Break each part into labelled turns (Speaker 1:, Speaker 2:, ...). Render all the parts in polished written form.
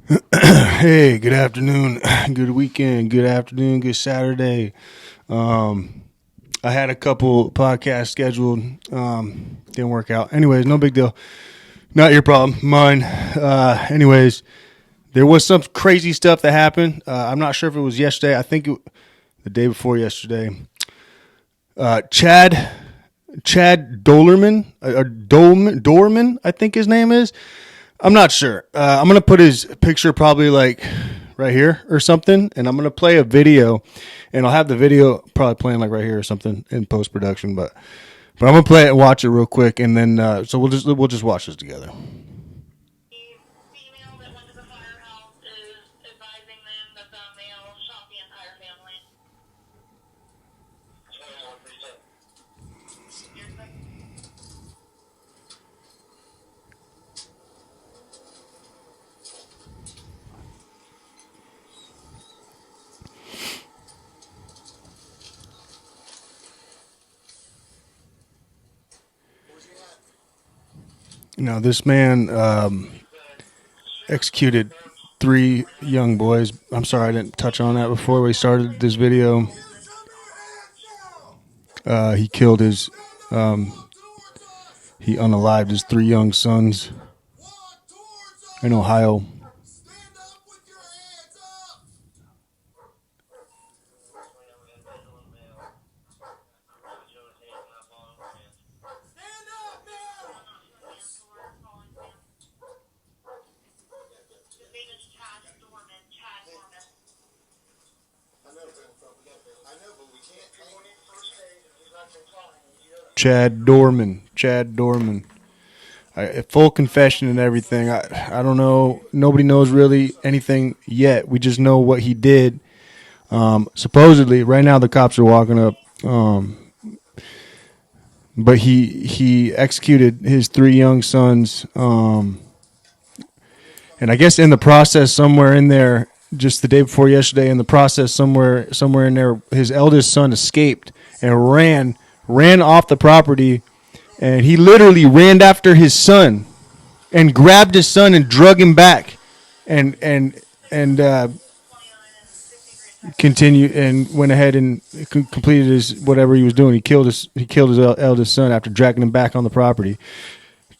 Speaker 1: Hey, good afternoon, good weekend, good afternoon, good Saturday. I had a couple podcasts scheduled, didn't work out. Anyways, no big deal. Not your problem, mine. Anyways, there was some crazy stuff that happened. I'm not sure if it was yesterday. I think the day before yesterday. Chad Doerman, or Doerman, I think his name is. I'm not sure. I'm going to put his picture probably like right here or something, and I'm going to play a video, and I'll have the video probably playing like right here or something in post production. But I'm going to play it and watch it real quick, and then so we'll just watch this together. Now, this man executed 3 young boys. I'm sorry I didn't touch on that before we started this video. He killed he unalived his 3 young sons in Ohio. Chad Doerman. Full confession and everything. I don't know. Nobody knows really anything yet. We just know what he did. Supposedly, right now the cops are walking up. But he executed his 3 young sons. And I guess in the process, somewhere in there, just the day before yesterday, in the process, somewhere in there, his eldest son escaped and ran off the property, and he literally ran after his son and grabbed his son and drug him back, and continued and went ahead and completed his whatever he was doing. He killed his eldest son after dragging him back on the property.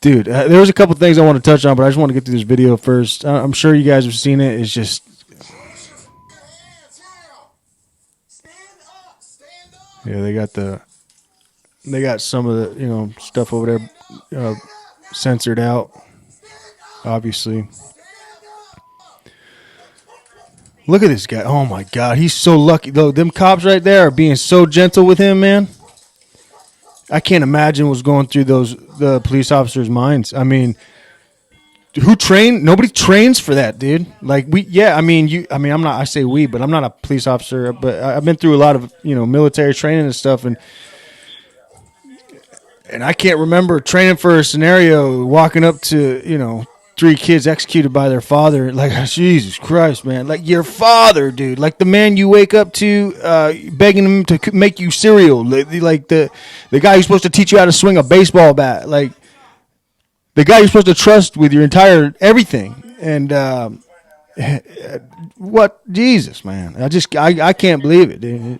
Speaker 1: Dude, there was a couple things I want to touch on, but I just want to get through this video first. I'm sure you guys have seen it. It's just, yeah, they got some of the stuff over there censored out, obviously. Look at this guy. Oh my God, he's so lucky though. Them cops right there are being so gentle with him, man. I can't imagine what's going through the police officers' minds. I mean, who trained? Nobody trains for that, dude. Like I'm not. I say we, but I'm not a police officer. But I've been through a lot of military training and stuff, and I can't remember training for a scenario walking up to 3 kids executed by their father. Like, Jesus Christ, man. Like, your father, dude. Like, the man you wake up to begging him to make you cereal. Like the guy who's supposed to teach you how to swing a baseball bat. Like, the guy you're supposed to trust with your entire everything. And what? Jesus, man. I can't believe it, dude.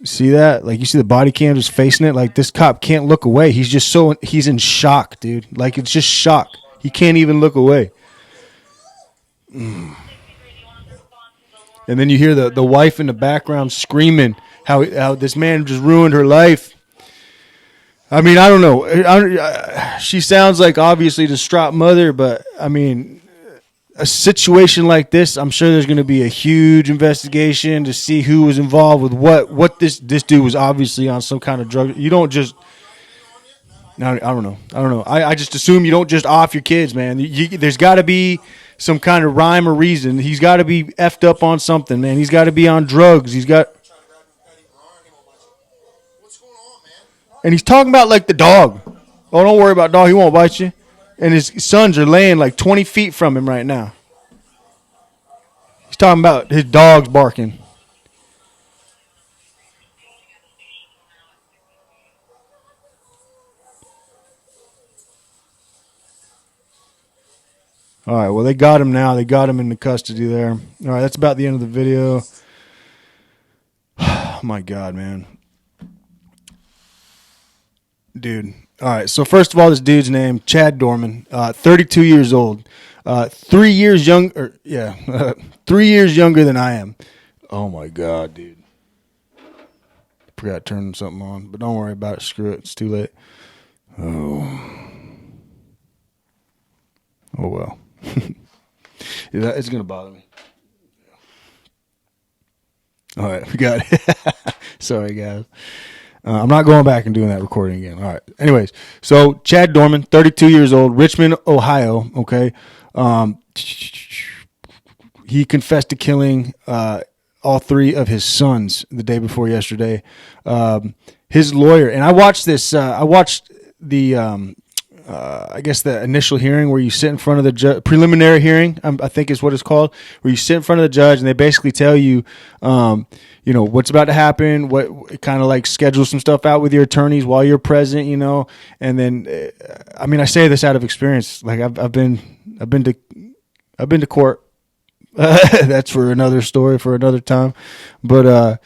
Speaker 1: See that? Like, you see the body cam just facing it? Like, this cop can't look away. He's in shock, dude. Like, it's just shock. He can't even look away. And then you hear the wife in the background screaming how this man just ruined her life. I mean, I don't know. She sounds like obviously a distraught mother, but I mean, a situation like this, I'm sure there's going to be a huge investigation to see who was involved with what this dude was obviously on some kind of drug. You don't just. I don't know. I just assume you don't just off your kids, man. There's got to be some kind of rhyme or reason. He's got to be effed up on something, man. He's got to be on drugs. And he's talking about like the dog. Oh, don't worry about dog. He won't bite you. And his sons are laying like 20 feet from him right now. He's talking about his dog's barking. All right, well, they got him now. They got him in the custody there. All right, that's about the end of the video. Oh, my God, man. Dude. All right, so first of all, this dude's name, Chad Doerman, 32 years old. 3 years younger, 3 years younger than I am. Oh, my God, dude. Forgot to turn something on, but don't worry about it. Screw it. It's too late. Oh, well. It's going to bother me. All right, we got it. Sorry, guys. I'm not going back and doing that recording again. All right. Anyways, so Chad Doerman, 32 years old, Richmond, Ohio. Okay. He confessed to killing all three of his sons the day before yesterday. His lawyer, and I watched this. I watched the. I guess the initial hearing where you sit in front of the judge, preliminary hearing, I think is what it's called, where you sit in front of the judge and they basically tell you, what's about to happen, what kind of like schedule some stuff out with your attorneys while you're present, and then, I say this out of experience. Like I've been to court. That's for another story for another time. But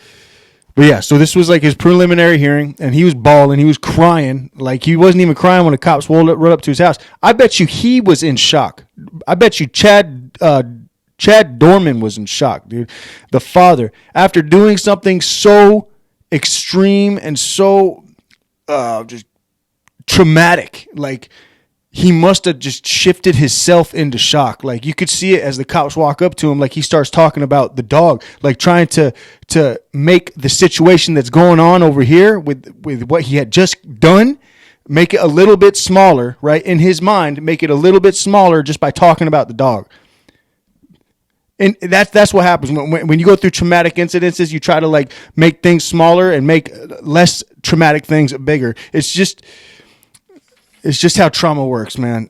Speaker 1: yeah, so this was like his preliminary hearing, and he was bawling, he was crying, like he wasn't even crying when the cops rolled up to his house. I bet you he was in shock. I bet you Chad Doerman was in shock, dude. The father, after doing something so extreme and so just traumatic, like he must have just shifted himself into shock. Like you could see it as the cops walk up to him, like he starts talking about the dog, like trying to make the situation that's going on over here with what he had just done, make it a little bit smaller, right? In his mind, make it a little bit smaller just by talking about the dog. And that's what happens when you go through traumatic incidences. You try to like make things smaller and make less traumatic things bigger. It's just how trauma works, man.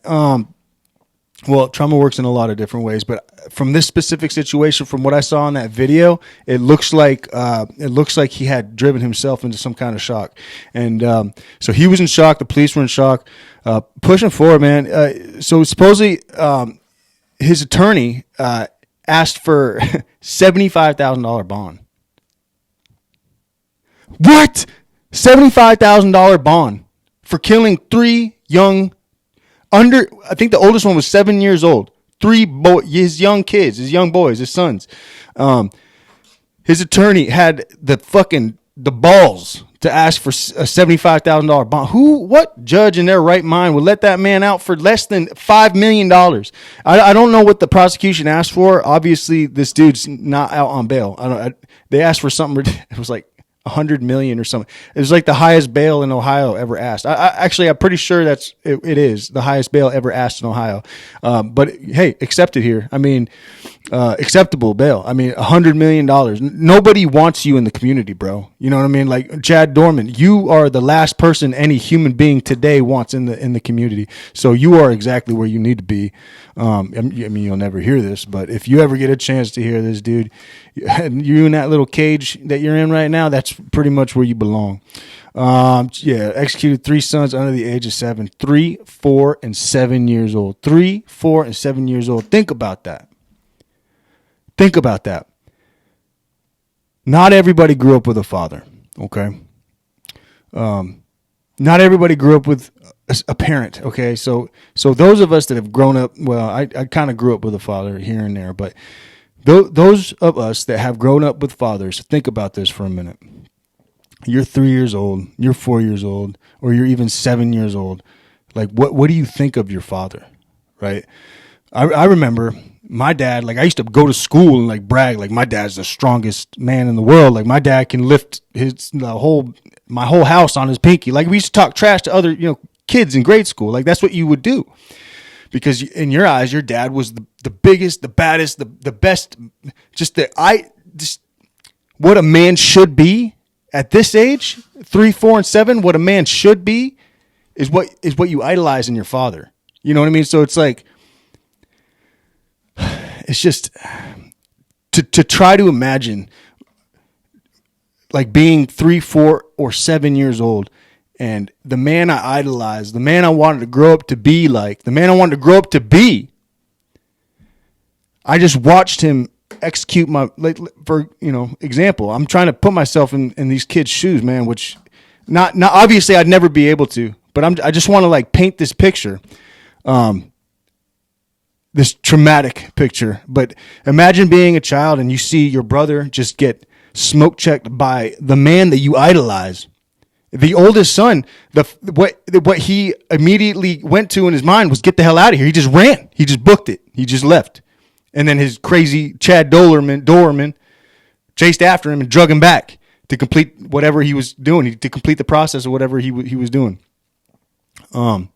Speaker 1: Well, trauma works in a lot of different ways, but from this specific situation, from what I saw in that video, it looks like he had driven himself into some kind of shock, and so he was in shock. The police were in shock, pushing forward, man. So supposedly, his attorney asked for $75,000 bond. What? $75,000 bond for killing three young, I think the oldest one was 7 years old. His young kids, his young boys, his sons. His attorney had the balls to ask for a $75,000 bond. What judge in their right mind would let that man out for less than $5 million? I don't know what the prosecution asked for. Obviously, this dude's not out on bail. They asked for something. It was like $100 million or something. It was like the highest bail in Ohio ever asked. I'm pretty sure it is the highest bail ever asked in Ohio. But hey, accepted here. Acceptable bail. $100 million. Nobody wants you in the community, bro. You know what I mean? Like Chad Doerman, you are the last person any human being today wants in the community. So you are exactly where you need to be. You'll never hear this, but if you ever get a chance to hear this, dude, you in that little cage that you're in right now, that's pretty much where you belong. Executed three sons under the age of 7, 3, 4, and 7 years old. 3, 4, and 7 years old. Think about that. Not everybody grew up with a father, okay? Not everybody grew up with a parent, okay? So those of us that have grown up, well, I kind of grew up with a father here and there, but those of us that have grown up with fathers, think about this for a minute. You're 3 years old, you're 4 years old, or you're even 7 years old. Like, what do you think of your father, right? I remember my dad, like I used to go to school and like brag, like my dad's the strongest man in the world. Like my dad can lift my whole house on his pinky. Like we used to talk trash to other, kids in grade school. Like that's what you would do. Because in your eyes, your dad was the biggest, the baddest, the best, what a man should be at this age, 3, 4, and 7, what a man should be is what you idolize in your father. You know what I mean? So it's like, it's just to try to imagine like being 3, 4, or 7 years old, and the man I idolized, the man I wanted to grow up to be like, the man I wanted to grow up to be, I just watched him execute my, like, for, example. I'm trying to put myself in these kids' shoes, man, which not obviously I'd never be able to, but I just want to like paint this picture, this traumatic picture. But imagine being a child and you see your brother just get smoke checked by the man that you idolize. The oldest son, what he immediately went to in his mind was get the hell out of here. He just ran. He just booked it. He just left. And then his crazy Chad Doerman chased after him and drug him back to complete whatever he was doing, to complete the process of whatever he was doing. So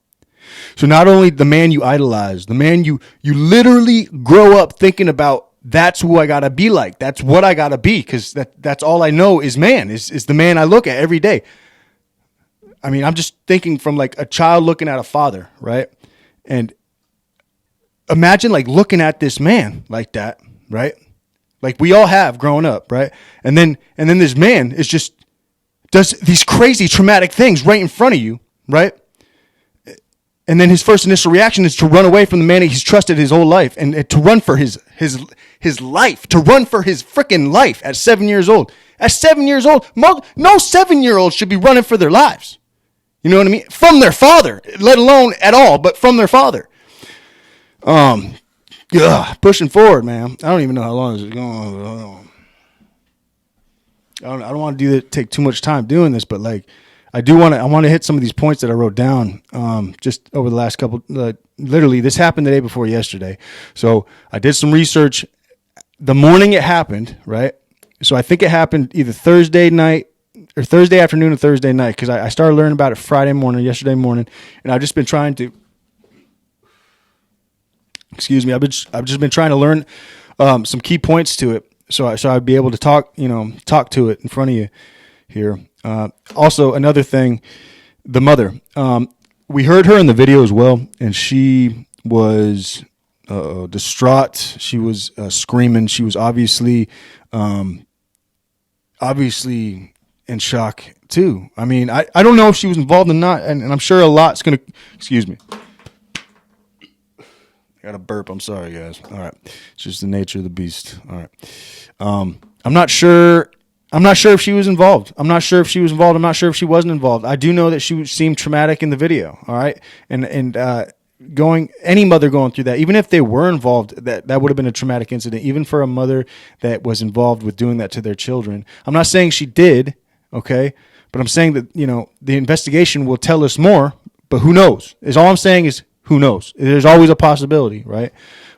Speaker 1: not only the man you idolize, the man you literally grow up thinking about, that's who I got to be like. That's what I got to be, because that's all I know is man, is the man I look at every day. I mean, I'm just thinking from like a child looking at a father, right? And imagine like looking at this man like that, right? Like we all have growing up, right? And then this man is just does these crazy traumatic things right in front of you, right? And then his first initial reaction is to run away from the man that he's trusted his whole life, and to run for his life, to run for his freaking life at 7 years old. At 7 years old, no 7-year-old should be running for their lives. You know what I mean? From their father, let alone at all, but from their father. Pushing forward, man. I don't even know how long this is going. I don't want to take too much time doing this, but like, I want to hit some of these points that I wrote down, just over the last couple, literally this happened the day before yesterday. So I did some research the morning it happened, right? So I think it happened either Thursday night or Thursday afternoon or Thursday night, because I started learning about it yesterday morning, and I've just been trying to, I've just been trying to learn some key points to it, so I'd be able to talk to it in front of you here. Also, another thing, the mother, we heard her in the video as well, and she was distraught. She was screaming. She was obviously in shock too. I mean, I don't know if she was involved or not, and I'm sure a lot's gonna. Excuse me. I got a burp. I'm sorry, guys. All right, it's just the nature of the beast. All right. I'm not sure if she was involved. I'm not sure if she was involved. I'm not sure if she wasn't involved. I do know that she seemed traumatic in the video. All right, and any mother going through that, even if they were involved, that would have been a traumatic incident, even for a mother that was involved with doing that to their children. I'm not saying she did, okay, but I'm saying that the investigation will tell us more. But who knows? Is all I'm saying is who knows. There's always a possibility, right?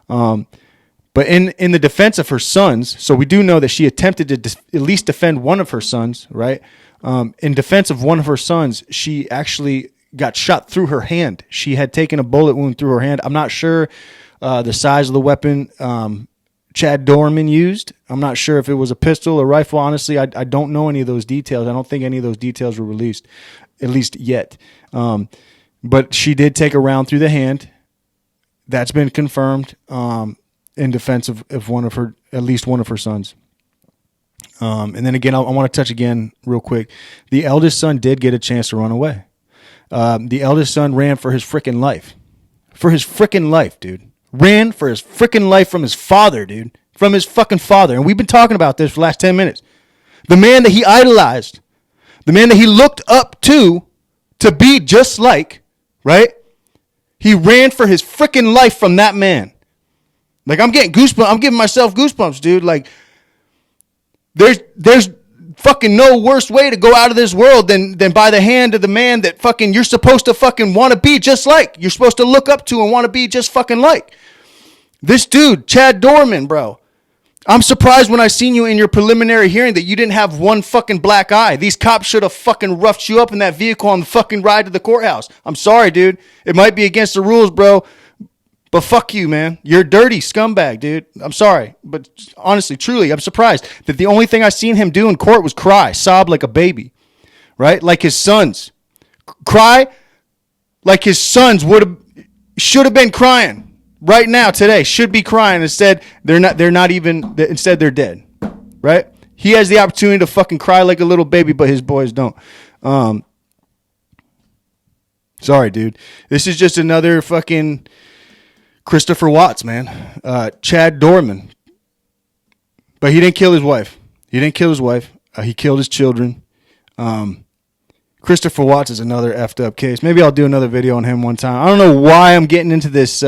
Speaker 1: But in the defense of her sons, so we do know that she attempted to at least defend one of her sons, right? In defense of one of her sons, she actually got shot through her hand. She had taken a bullet wound through her hand. I'm not sure the size of the weapon Chad Doerman used. I'm not sure if it was a pistol or rifle. Honestly, I don't know any of those details. I don't think any of those details were released, at least yet. But she did take a round through the hand. That's been confirmed. In defense of at least one of her sons. And then again, I want to touch again real quick. The eldest son did get a chance to run away. The eldest son ran for his freaking life. For his freaking life, dude. Ran for his freaking life from his father, dude. From his fucking father. And we've been talking about this for the last 10 minutes. The man that he idolized. The man that he looked up to be just like, right? He ran for his freaking life from that man. Like, I'm getting goosebumps. I'm giving myself goosebumps, dude. Like, there's fucking no worse way to go out of this world than by the hand of the man that fucking you're supposed to fucking want to be just like. You're supposed to look up to and want to be just fucking like. This dude, Chad Doerman, bro. I'm surprised when I seen you in your preliminary hearing that you didn't have one fucking black eye. These cops should have fucking roughed you up in that vehicle on the fucking ride to the courthouse. I'm sorry, dude. It might be against the rules, bro. But fuck you, man. You're a dirty scumbag, dude. I'm sorry. But honestly, truly, I'm surprised that the only thing I seen him do in court was cry, sob like a baby, right? Like his sons. Cry like his sons should have been crying right now, today. Should be crying. Instead, instead they're dead, right? He has the opportunity to fucking cry like a little baby, but his boys don't. Sorry, dude. This is just another fucking Christopher Watts, man. Chad Doerman. But he didn't kill his wife. He killed his children. Christopher Watts is another effed up case. Maybe I'll do another video on him one time. I don't know why I'm getting into this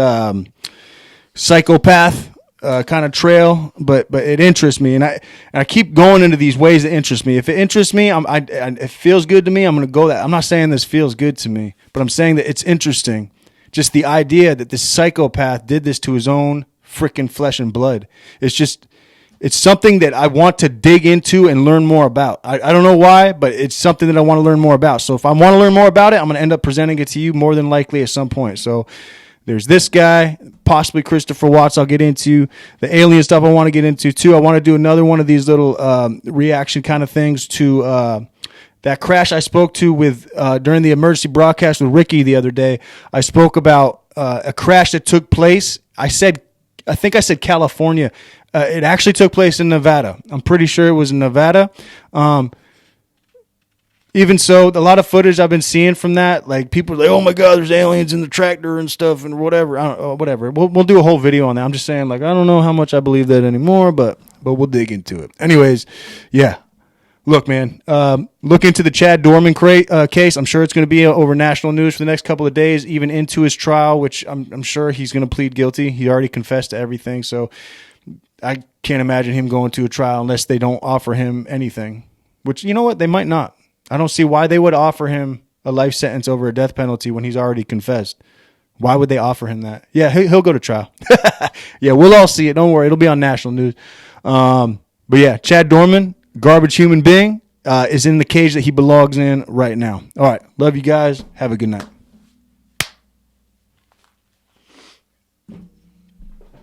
Speaker 1: psychopath kind of trail, but it interests me, and I keep going into these ways that interest me. If it interests me, it feels good to me, I'm going to go that. I'm not saying this feels good to me, but I'm saying that it's interesting. Just the idea that this psychopath did this to his own freaking flesh and blood. It's something that I want to dig into and learn more about. I don't know why, but it's something that I want to learn more about. So if I want to learn more about it, I'm going to end up presenting it to you more than likely at some point. So there's this guy, possibly Christopher Watts. I'll get into the alien stuff I want to get into too. I want to do another one of these little reaction kind of things to that crash I spoke to with during the emergency broadcast with Ricky the other day. I spoke about a crash that took place. I think I said California. It actually took place in Nevada. I'm pretty sure it was in Nevada. Even so, a lot of footage I've been seeing from that, like people are like, "Oh my God, there's aliens in the tractor and stuff and whatever." I don't know, whatever. We'll do a whole video on that. I'm just saying, like, I don't know how much I believe that anymore, but we'll dig into it. Anyways, yeah. Look, man, look into the Chad Doerman case. I'm sure it's going to be over national news for the next couple of days, even into his trial, which I'm sure he's going to plead guilty. He already confessed to everything, so I can't imagine him going to a trial unless they don't offer him anything, which, you know what, they might not. I don't see why they would offer him a life sentence over a death penalty when he's already confessed. Why would they offer him that? Yeah, he'll go to trial. Yeah, we'll all see it. Don't worry. It'll be on national news. But yeah, Chad Doerman, garbage human being, is in the cage that he belongs in right now. All right. Love you guys. Have a good night.